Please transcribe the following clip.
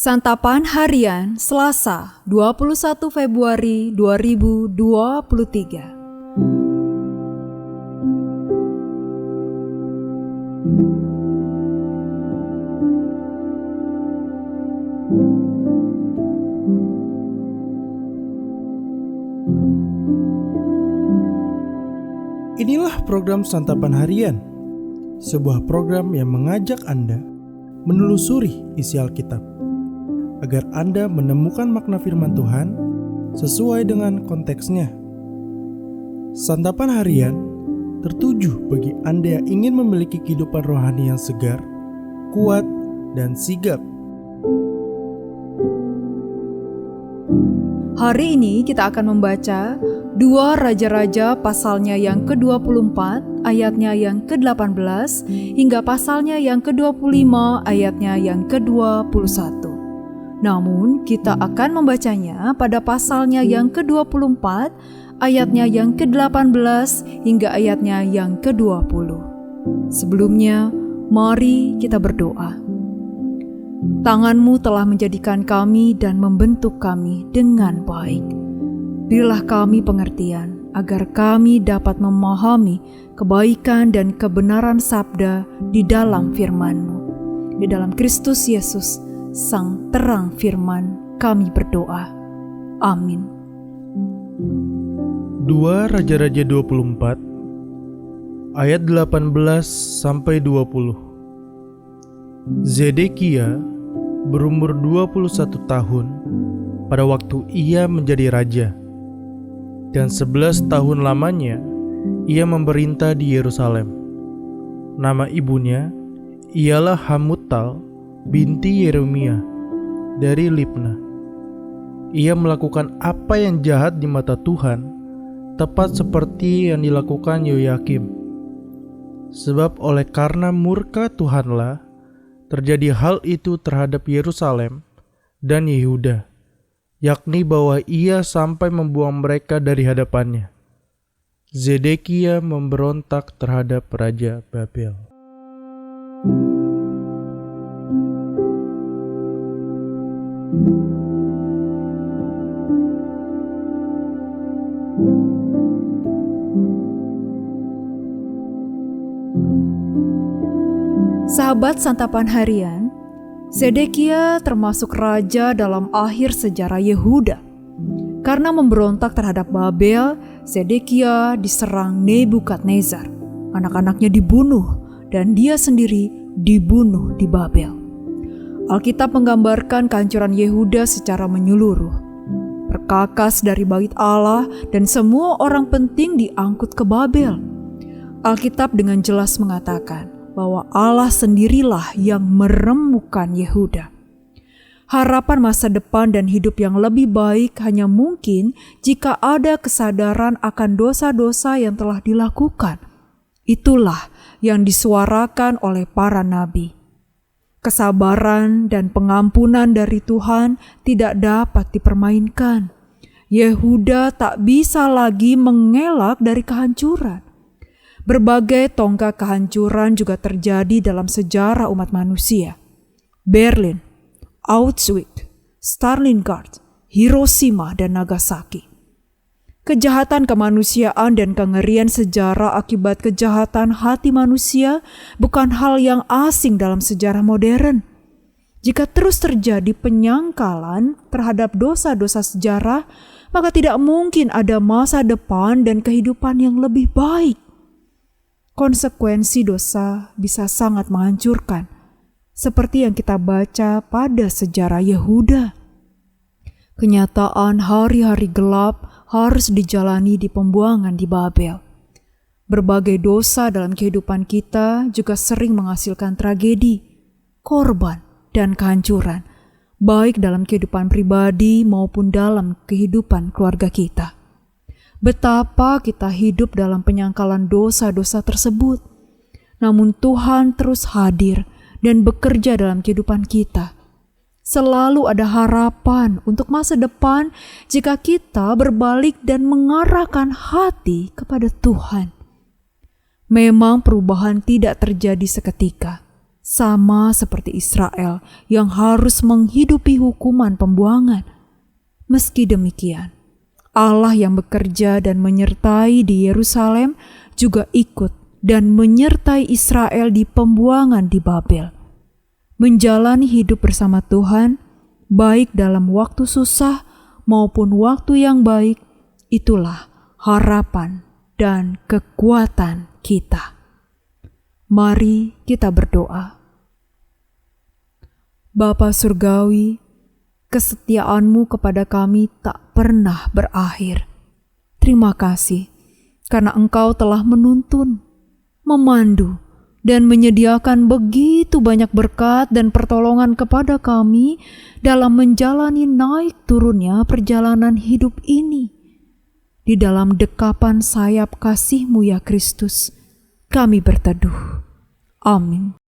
Santapan Harian Selasa 21 Februari 2023. Inilah program Santapan Harian, sebuah program yang mengajak Anda menelusuri isi Alkitab, agar Anda menemukan makna firman Tuhan sesuai dengan konteksnya. Santapan Harian tertuju bagi Anda yang ingin memiliki kehidupan rohani yang segar, kuat, dan sigap. Hari ini kita akan membaca 2 Raja-Raja pasalnya yang ke-24, ayatnya yang ke-18, hingga pasalnya yang ke-25, ayatnya yang ke-21. Namun, kita akan membacanya pada pasalnya yang ke-24, ayatnya yang ke-18, hingga ayatnya yang ke-20. Sebelumnya, mari kita berdoa. Tangan-Mu telah menjadikan kami dan membentuk kami dengan baik. Berilah kami pengertian, agar kami dapat memahami kebaikan dan kebenaran sabda di dalam firman-Mu. Di dalam Kristus Yesus, Sang terang firman, kami berdoa. Amin. 2 Raja-Raja 24 ayat 18-20. Zedekia berumur 21 tahun pada waktu ia menjadi raja, dan 11 tahun lamanya ia memerintah di Yerusalem. Nama ibunya ialah Hamutal binti Yeremia dari Libna. Ia melakukan apa yang jahat di mata Tuhan, tepat seperti yang dilakukan Yoyakim. Sebab oleh karena murka Tuhanlah terjadi hal itu terhadap Yerusalem dan Yehuda, yakni bahwa ia sampai membuang mereka dari hadapannya. Zedekia memberontak terhadap Raja Babel. Sahabat Santapan Harian, Zedekia termasuk raja dalam akhir sejarah Yehuda. Karena memberontak terhadap Babel, Zedekia diserang Nebukadnezar. Anak-anaknya dibunuh dan dia sendiri dibunuh di Babel. Alkitab menggambarkan kehancuran Yehuda secara menyeluruh. Perkakas dari bait Allah dan semua orang penting diangkut ke Babel. Alkitab dengan jelas mengatakan bahwa Allah sendirilah yang meremukkan Yehuda. Harapan masa depan dan hidup yang lebih baik hanya mungkin jika ada kesadaran akan dosa-dosa yang telah dilakukan. Itulah yang disuarakan oleh para nabi. Kesabaran dan pengampunan dari Tuhan tidak dapat dipermainkan. Yehuda tak bisa lagi mengelak dari kehancuran. Berbagai tonggak kehancuran juga terjadi dalam sejarah umat manusia. Berlin, Auschwitz, Stalingrad, Hiroshima, dan Nagasaki. Kejahatan kemanusiaan dan kengerian sejarah akibat kejahatan hati manusia bukan hal yang asing dalam sejarah modern. Jika terus terjadi penyangkalan terhadap dosa-dosa sejarah, maka tidak mungkin ada masa depan dan kehidupan yang lebih baik. Konsekuensi dosa bisa sangat menghancurkan, seperti yang kita baca pada sejarah Yehuda. Kenyataan hari-hari gelap harus dijalani di pembuangan di Babel. Berbagai dosa dalam kehidupan kita juga sering menghasilkan tragedi, korban, dan kehancuran, baik dalam kehidupan pribadi maupun dalam kehidupan keluarga kita. Betapa kita hidup dalam penyangkalan dosa-dosa tersebut. Namun Tuhan terus hadir dan bekerja dalam kehidupan kita. Selalu ada harapan untuk masa depan jika kita berbalik dan mengarahkan hati kepada Tuhan. Memang perubahan tidak terjadi seketika. sama seperti Israel yang harus menghidupi hukuman pembuangan. Meski demikian, Allah yang bekerja dan menyertai di Yerusalem juga ikut dan menyertai Israel di pembuangan di Babel. Menjalani hidup bersama Tuhan, baik dalam waktu susah maupun waktu yang baik, itulah harapan dan kekuatan kita. Mari kita berdoa. Bapa Surgawi, kesetiaan-Mu kepada kami tak pernah berakhir. Terima kasih karena Engkau telah menuntun, memandu, dan menyediakan begitu banyak berkat dan pertolongan kepada kami dalam menjalani naik turunnya perjalanan hidup ini. Di dalam dekapan sayap kasih-Mu ya Kristus, kami berteduh. Amin.